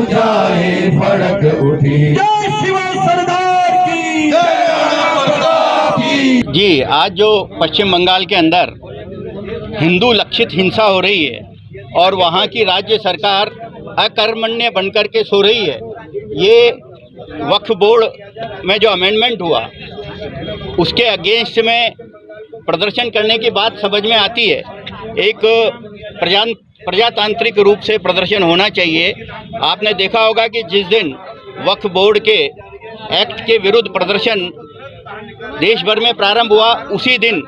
जाए भड़क उठी। जय शिवा सरदार की जय। जी, आज जो पश्चिम बंगाल के अंदर हिंदू लक्षित हिंसा हो रही है और वहाँ की राज्य सरकार अकर्मण्य बनकर के सो रही है, ये वक्फ बोर्ड में जो अमेंडमेंट हुआ उसके अगेंस्ट में प्रदर्शन करने की बात समझ में आती है। एक प्रजातांत्रिक रूप से प्रदर्शन होना चाहिए। आपने देखा होगा कि जिस दिन वक्फ बोर्ड के एक्ट के विरुद्ध प्रदर्शन देश भर में प्रारंभ हुआ, उसी दिन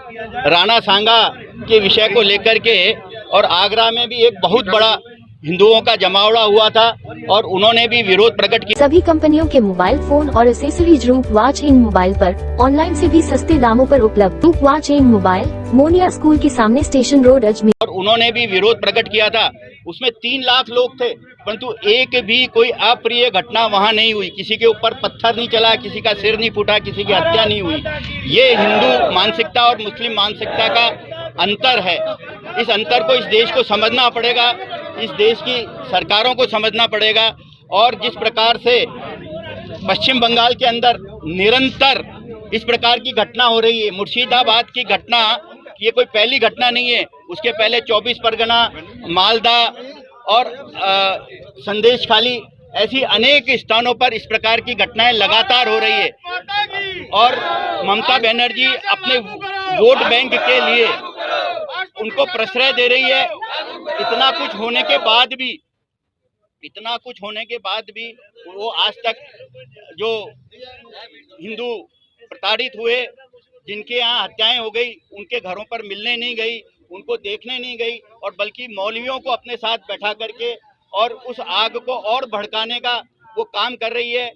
राणा सांगा के विषय को लेकर के और आगरा में भी एक बहुत बड़ा हिंदुओं का जमावड़ा हुआ था और उन्होंने भी विरोध प्रकट किया। सभी कंपनियों के मोबाइल फोन और एसेसरीज रूप वॉच इन मोबाइल पर ऑनलाइन से भी सस्ते दामों पर उपलब्ध। रूप watch in mobile, Moniya school के सामने, स्टेशन रोड, अजमेर। और उन्होंने भी विरोध प्रकट किया था। उसमें 3 लाख लोग थे, परंतु एक भी कोई अप्रिय घटना वहाँ नहीं हुई। किसी के ऊपर पत्थर नहीं चला, किसी का सिर नहीं फूटा, किसी की हत्या नहीं हुई। ये हिंदू मानसिकता और मुस्लिम मानसिकता का अंतर है। इस अंतर को इस देश को समझना पड़ेगा, इस देश की सरकारों को समझना पड़ेगा। और जिस प्रकार से पश्चिम बंगाल के अंदर निरंतर इस प्रकार की घटना हो रही है, मुर्शिदाबाद की घटना ये कोई पहली घटना नहीं है। उसके पहले 24 परगना, मालदा और संदेश खाली, ऐसी अनेक स्थानों पर इस प्रकार की घटनाएं लगातार हो रही है। और ममता बनर्जी अपने वोट बैंक के लिए उनको प्रश्रय दे रही है। इतना कुछ होने के बाद भी वो आज तक जो हिंदू प्रताड़ित हुए, जिनके यहाँ हत्याएं हो गई, उनके घरों पर मिलने नहीं गई, उनको देखने नहीं गई, और बल्कि मौलवियों को अपने साथ बैठा करके और उस आग को और भड़काने का वो काम कर रही है।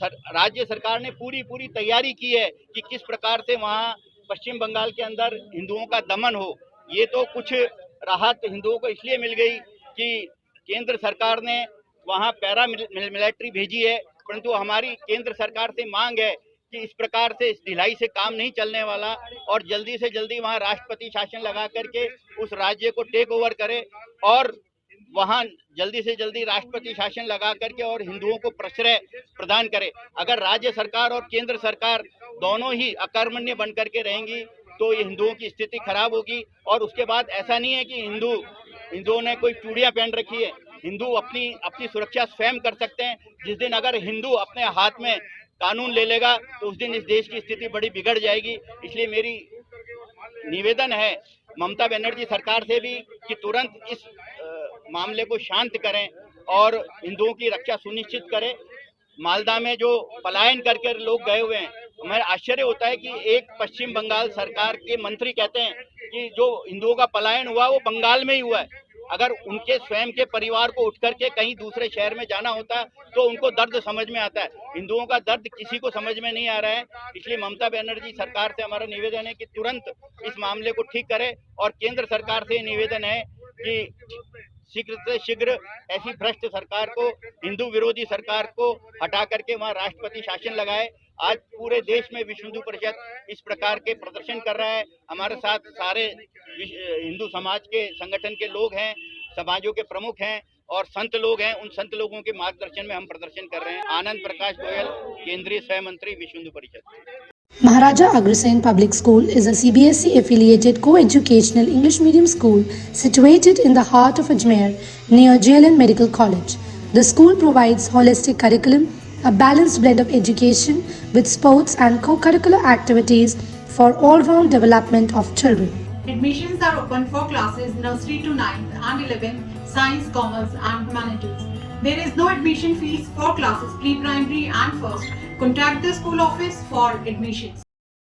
राज्य सरकार ने पूरी तैयारी की है कि किस प्रकार से वहाँ पश्चिम बंगाल के अंदर हिंदुओं का दमन हो। ये तो कुछ राहत हिंदुओं को इसलिए मिल गई कि केंद्र सरकार ने वहाँ पैरा मिलिट्री भेजी है, परंतु हमारी केंद्र सरकार से मांग है कि इस प्रकार से इस ढिलाई से काम नहीं चलने वाला और जल्दी से जल्दी वहाँ राष्ट्रपति शासन लगा करके उस राज्य को टेक ओवर करे और वहाँ जल्दी से जल्दी राष्ट्रपति शासन लगा करके और हिंदुओं को प्रश्रय प्रदान करे। अगर राज्य सरकार और केंद्र सरकार दोनों ही अकर्मण्य बन करके रहेंगी तो ये हिंदुओं की स्थिति खराब होगी। और उसके बाद ऐसा नहीं है कि हिंदुओं ने कोई चूड़ियां पहन रखी है। हिंदू अपनी सुरक्षा स्वयं कर सकते हैं। जिस दिन अगर हिंदू अपने हाथ में कानून ले लेगा तो उस दिन इस देश की स्थिति बड़ी बिगड़ जाएगी। इसलिए मेरी निवेदन है ममता बनर्जी सरकार से भी कि तुरंत इस मामले को शांत करें और हिंदुओं की रक्षा सुनिश्चित करें। मालदा में जो पलायन करके लोग गए हुए हैं, हमें आश्चर्य होता है कि एक पश्चिम बंगाल सरकार के मंत्री कहते हैं कि जो हिंदुओं का पलायन हुआ वो बंगाल में ही हुआ है। अगर उनके स्वयं के परिवार को उठ करके कहीं दूसरे शहर में जाना होता तो उनको दर्द समझ में आता है। हिंदुओं का दर्द किसी को समझ में नहीं आ रहा है। इसलिए ममता बनर्जी सरकार से हमारा निवेदन है कि तुरंत इस मामले को ठीक करे और केंद्र सरकार से निवेदन है कि शीघ्र से शीघ्र ऐसी भ्रष्ट सरकार को, हिंदू विरोधी सरकार को हटा करके वहाँ राष्ट्रपति शासन लगाए। आज पूरे देश में विश्व हिंदू परिषद इस प्रकार के प्रदर्शन कर रहा है। हमारे साथ सारे हिंदू समाज के संगठन के लोग हैं, समाजों के प्रमुख हैं और संत लोग हैं। उन संत लोगों के मार्गदर्शन में हम प्रदर्शन कर रहे हैं। आनंद प्रकाश गोयल, केंद्रीय सह मंत्री, विश्व Hindu Parishad. Maharaja Agrasen Public School is a CBSE affiliated co-educational English medium school situated in the heart of Ajmer near JLN Medical College. The school provides holistic curriculum, a balanced blend of education with sports and co-curricular activities for all-round development of children. Admissions are open for classes nursery to 9th and 11th, science, commerce and humanities. There is no admission fees for classes pre-primary and first. Contact the school office for admissions.